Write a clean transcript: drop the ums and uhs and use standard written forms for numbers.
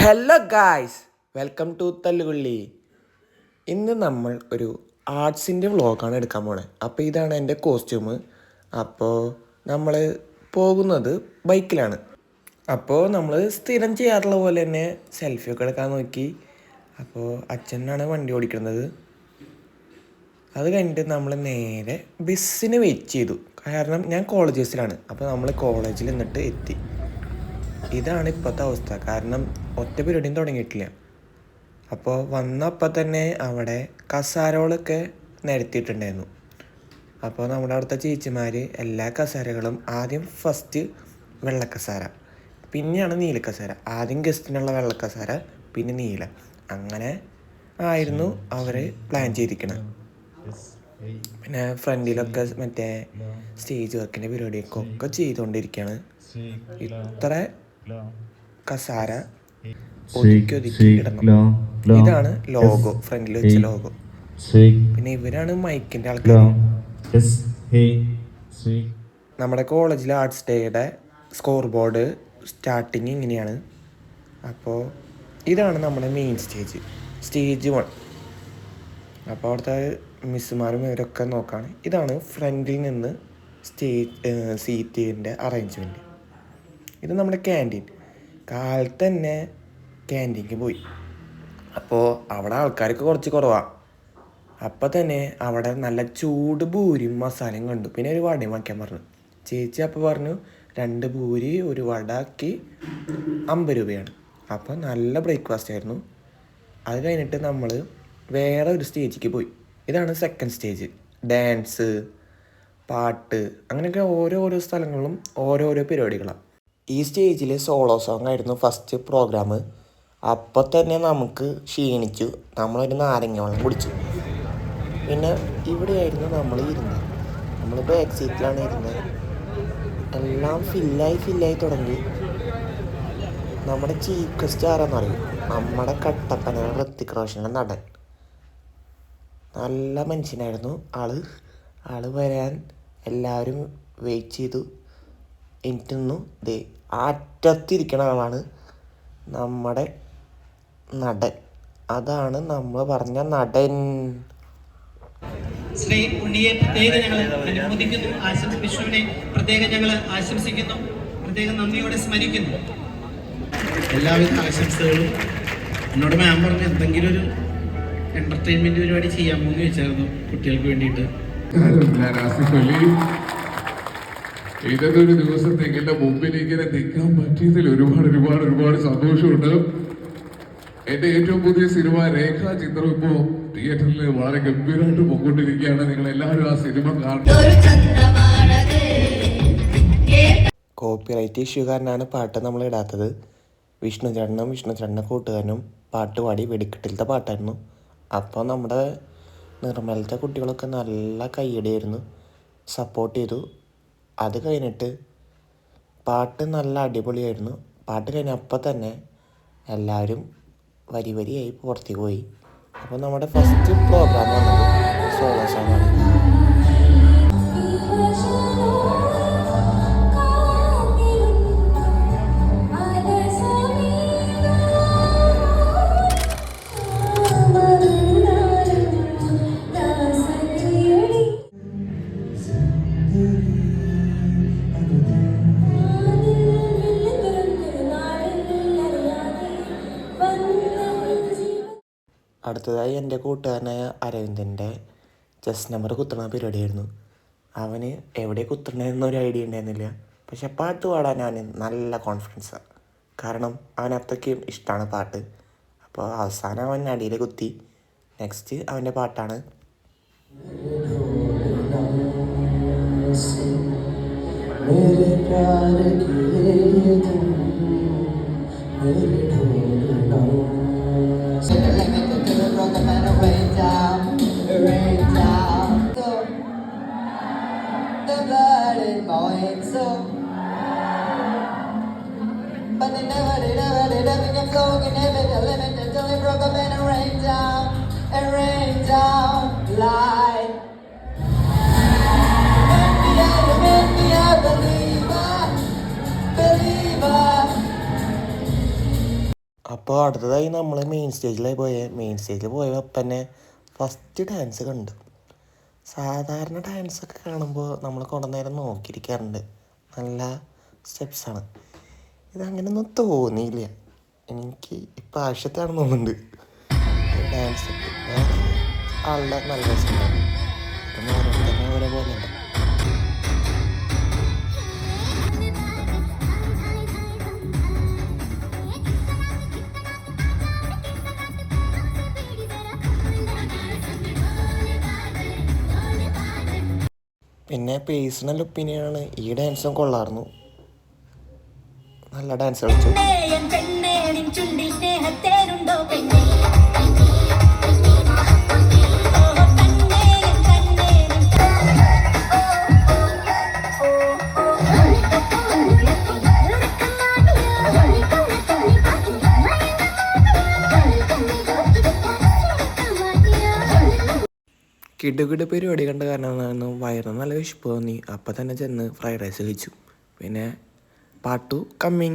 Hello guys, welcome to Thallukolli. ഇന്ന് നമ്മൾ ഒരു ആർട്സിൻ്റെ വ്ളോഗാണ് എടുക്കാൻ പോണത്. അപ്പോൾ ഇതാണ് എൻ്റെ കോസ്റ്റ്യൂം. അപ്പോൾ നമ്മൾ പോകുന്നത് ബൈക്കിലാണ്. അപ്പോൾ നമ്മൾ സ്ഥിരം ചെയ്യാറുള്ള പോലെ തന്നെ സെൽഫിയൊക്കെ എടുക്കാൻ നോക്കി. അപ്പോൾ അച്ഛനാണ് വണ്ടി ഓടിക്കുന്നത്. അത് കഴിഞ്ഞിട്ട് നമ്മൾ നേരെ ബസ്സിന് വെയിറ്റ് ചെയ്തു. കാരണം ഞാൻ കോളേജ് ബസ്സിലാണ്. അപ്പോൾ നമ്മൾ കോളേജിൽ നിന്നിട്ട് എത്തി. ഇതാണ് ഇപ്പോഴത്തെ അവസ്ഥ. കാരണം ഒറ്റ പരിപാടിയും തുടങ്ങിയിട്ടില്ല. അപ്പോൾ വന്നപ്പോൾ തന്നെ അവിടെ കസാരകളൊക്കെ നിരത്തിയിട്ടുണ്ടായിരുന്നു. അപ്പോൾ നമ്മുടെ അവിടുത്തെ ചേച്ചിമാർ എല്ലാ കസാരകളും ആദ്യം ഫസ്റ്റ് വെള്ളക്കസാര, പിന്നെയാണ് നീലക്കസാര. ആദ്യം ഗസ്റ്റിനുള്ള വെള്ളക്കസാര, പിന്നെ നീല, അങ്ങനെ ആയിരുന്നു അവർ പ്ലാൻ ചെയ്തിരിക്കുന്നത്. പിന്നെ ഫ്രണ്ടിലൊക്കെ മറ്റേ സ്റ്റേജ് വർക്കിൻ്റെ പരിപാടിയൊക്കെ ചെയ്തുകൊണ്ടിരിക്കുകയാണ്. ഇത്ര കസാര ഒതുക്കി ഇടണം. ഇതാണ് ലോഗോ, ഫ്രണ്ടിൽ വെച്ച ലോഗോ. പിന്നെ ഇവരാണ് മൈക്കിൻ്റെ ആൾക്കാർ. നമ്മുടെ കോളേജിലെ ആർട്സ് ഡേയുടെ സ്കോർ ബോർഡ് സ്റ്റാർട്ടിങ് ഇങ്ങനെയാണ്. അപ്പോൾ ഇതാണ് നമ്മുടെ മെയിൻ സ്റ്റേജ്, സ്റ്റേജ് 1. അപ്പോൾ അവിടുത്തെ മിസ്സുമാരും ഇവരൊക്കെ നോക്കാണ്. ഇതാണ് ഫ്രണ്ടിൽ നിന്ന് സീറ്റിൻ്റെ അറേഞ്ച്മെൻറ്റ്. ഇത് നമ്മുടെ ക്യാൻറ്റീൻ. കാലത്ത് തന്നെ ക്യാൻറ്റീനിക്ക് പോയി. അപ്പോൾ അവിടെ ആൾക്കാർക്ക് കുറച്ച് കുറവാണ്. അപ്പം തന്നെ അവിടെ നല്ല ചൂട് പൂരിയും മസാലയും കണ്ടു. പിന്നെ ഒരു വടയും വയ്ക്കാൻ പറഞ്ഞു. ചേച്ചി അപ്പോൾ പറഞ്ഞു 2 പൂരി 1 വടക്ക് 50 രൂപയാണ്. അപ്പോൾ നല്ല ബ്രേക്ക്ഫാസ്റ്റ് ആയിരുന്നു. അത് കഴിഞ്ഞിട്ട് നമ്മൾ വേറെ ഒരു സ്റ്റേജിലേക്ക് പോയി. ഇതാണ് സെക്കൻഡ് സ്റ്റേജ്. ഡാൻസ്, പാട്ട്, അങ്ങനെയൊക്കെ ഓരോരോ സ്ഥലങ്ങളിലും ഓരോരോ പരിപാടികളാണ്. ഈ സ്റ്റേജിൽ സോളോ സോങ് ആയിരുന്നു ഫസ്റ്റ് പ്രോഗ്രാം. അപ്പോൾ തന്നെ നമുക്ക് ക്ഷീണിച്ചു. നമ്മളൊരു നാരങ്ങ വെള്ളം കുടിച്ചു. പിന്നെ ഇവിടെയായിരുന്നു നമ്മൾ ഇരുന്നത്. നമ്മൾ ബാക്ക് സീറ്റിലാണ് ഇരുന്നത്. എല്ലാം ഫില്ലായി തുടങ്ങി. നമ്മുടെ ചീഫ് ഗസ്റ്റ് ആരാന്നറിയും? നമ്മുടെ കട്ടപ്പന ഋത്തിക് റോഷൻ്റെ നടൻ. നല്ല മനുഷ്യനായിരുന്നു ആള് വരാൻ എല്ലാവരും വെയിറ്റ് ചെയ്തു. എനിക്കൊന്നു ദേ അറ്റത്തിരിക്കണ ആളാണ് നമ്മുടെ നടൻ. അതാണ് നമ്മൾ പറഞ്ഞ നടൻ. ശ്രീ ഉണ്ണിയെ പ്രത്യേകം ഞങ്ങൾ അനുമോദിക്കുന്നു. വിഷ്ണുവിനെ പ്രത്യേകം ഞങ്ങൾ ആശംസിക്കുന്നു. പ്രത്യേകം നന്ദിയോടെ സ്മരിക്കുന്നു. എല്ലാവിധ ആശംസകളും. എന്നോട് മാം പറഞ്ഞു എന്തെങ്കിലും ഒരു എന്റർടൈൻമെന്റ് പരിപാടി ചെയ്യാമോ എന്ന് ചോദിച്ചായിരുന്നു കുട്ടികൾക്ക് വേണ്ടിയിട്ട്. ഇതൊരു ദിവസത്തേക്ക് എൻ്റെ മുമ്പിൽ ഇങ്ങനെ നിൽക്കാൻ പറ്റിയതിൽ ഒരുപാട് സന്തോഷമുണ്ട്. എൻ്റെ ഏറ്റവും പുതിയ സിനിമ രേഖാചിത്രം ഇപ്പോൾ തിയേറ്ററിൽ വളരെ ഗംഭീരമായിട്ട് പോയിക്കൊണ്ടിരിക്കുകയാണ്. നിങ്ങൾ എല്ലാവരും ആ സിനിമ കാണും. കോപ്പിറൈറ്റ് ഇഷ്യൂ കാരനാണ് പാട്ട് നമ്മൾ ഇടാത്തത്. വിഷ്ണു ചേട്ടൻ്റെ കൂട്ടുകാരനും പാട്ട് പാടി വെടിക്കെട്ടിലത്തെ പാട്ടായിരുന്നു. അപ്പോൾ നമ്മുടെ നിർമ്മലത്തെ കുട്ടികളൊക്കെ നല്ല കയ്യടിയായിരുന്നു, സപ്പോർട്ട് ചെയ്തു. അത് കഴിഞ്ഞിട്ട് പാട്ട് നല്ല അടിപൊളിയായിരുന്നു. പാട്ട് കഴിഞ്ഞ അപ്പം തന്നെ എല്ലാവരും വരിയായി പുറത്തേക്ക് പോയി. അപ്പോൾ നമ്മുടെ ഫസ്റ്റ് പ്രോഗ്രാം വന്നത് സോളോ സോങ്ങാണ്. അടുത്തതായി എൻ്റെ കൂട്ടുകാരനായ അരവിന്ദൻ്റെ ചെസ് നമ്പർ കുത്തുന്ന പരിപാടിയായിരുന്നു. അവന് എവിടെ കുത്തണമെന്നൊരു ഐഡിയ ഉണ്ടായിരുന്നില്ല. പക്ഷെ പാട്ട് പാടാൻ അവന് നല്ല കോൺഫിഡൻസാണ്. കാരണം അവനത്രയ്ക്കും ഇഷ്ടമാണ് പാട്ട്. അപ്പോൾ അവസാനം അവൻ അടിയിൽ കുത്തി. നെക്സ്റ്റ് അവൻ്റെ പാട്ടാണ്. But they never became so we never the limit until it broke up and it rained down like make me a believer അപ്പോൾ അടുത്തതായി നമ്മൾ മെയിൻ സ്റ്റേജിൽ പോയ തന്നെ ഫസ്റ്റ് ഡാൻസ് കണ്ടു. സാധാരണ ഡാൻസൊക്കെ കാണുമ്പോൾ നമ്മൾ കുറേ നേരം നോക്കിയിരിക്കാറുണ്ട്, നല്ല സ്റ്റെപ്സാണ്. ഇതങ്ങനെയൊന്നും തോന്നിയില്ല എനിക്ക്, ഇപ്രാവശ്യത്താണെന്ന് തോന്നുന്നുണ്ട്. ഡാൻസ് ആളുടെ നല്ല രസമുണ്ടായിരുന്നു. ഇപ്പം ഓരോരുത്തരും ഓരോ പോലെ ഉണ്ട്. പിന്നെ പേഴ്സണൽ ഒപ്പീനിയനാണ്, ഈ ഡാൻസും കൊള്ളായിരുന്നു, നല്ല ഡാൻസ് കളിച്ചു. കിടുകിട് പരിപാടി കണ്ട കാരണം വയറിന് നല്ല വിശപ്പ് തോന്നി. അപ്പം തന്നെ ചെന്ന് ഫ്രൈഡ് റൈസ് കഴിച്ചു. പിന്നെ പാർട്ട് 2 കമ്മിങ്.